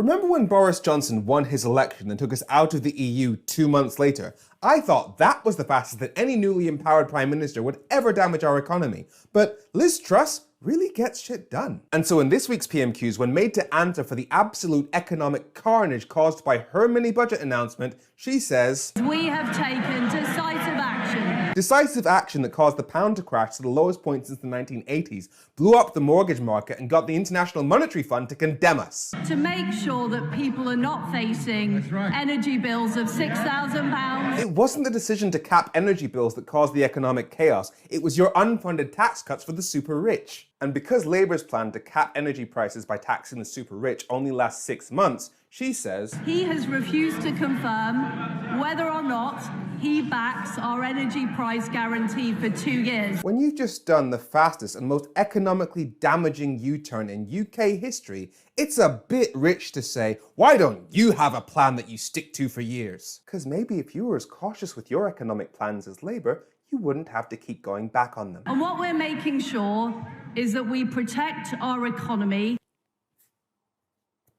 Remember when Boris Johnson won his election and took us out of the EU 2 months later? I thought that was the fastest that any newly empowered Prime Minister would ever damage our economy. But Liz Truss really gets shit done. And so in this week's PMQs, when made to answer for the absolute economic carnage caused by her mini-budget announcement, she says, "We have taken decisive action." Decisive action that caused the pound to crash to the lowest point since the 1980s, blew up the mortgage market and got the International Monetary Fund to condemn us. To make sure that people are not facing energy bills of £6,000. It wasn't the decision to cap energy bills that caused the economic chaos, it was your unfunded tax cuts for the super rich. And because Labour's plan to cap energy prices by taxing the super rich only lasts 6 months, she says, he has refused to confirm whether or not he backs our energy price guarantee for 2 years. When you've just done the fastest and most economically damaging U-turn in UK history, it's a bit rich to say, why don't you have a plan that you stick to for years? Because maybe if you were as cautious with your economic plans as Labour, you wouldn't have to keep going back on them. And what we're making sure is that we protect our economy.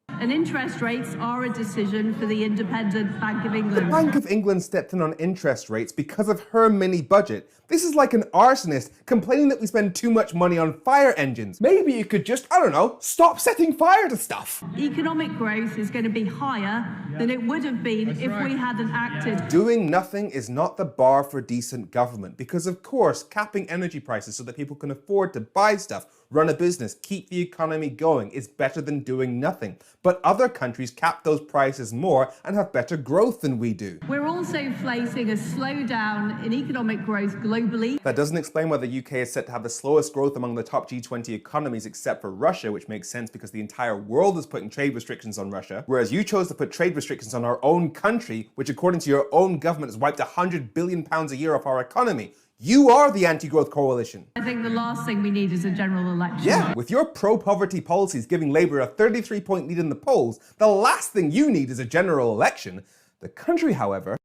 And interest rates are a decision for the Independent Bank of England. The Bank of England stepped in on interest rates because of her mini-budget. This is like an arsonist complaining that we spend too much money on fire engines. Maybe you could just, I don't know, stop setting fire to stuff. Economic growth is going to be higher than it would have been if we hadn't acted. Doing nothing is not the bar for decent government because, of course, capping energy prices so that people can afford to buy stuff, run a business, keep the economy going is better than doing nothing. But other countries cap those prices more and have better growth than we do. We're also facing a slowdown in economic growth globally. That doesn't explain why the UK is set to have the slowest growth among the top G20 economies except for Russia, which makes sense because the entire world is putting trade restrictions on Russia, whereas you chose to put trade restrictions on our own country, which according to your own government has wiped £100 billion a year off our economy. You are the anti-growth coalition. I think the last thing we need is a general election. Yeah, with your pro-poverty policies giving Labour a 33-point lead in the polls, the last thing you need is a general election. The country, however,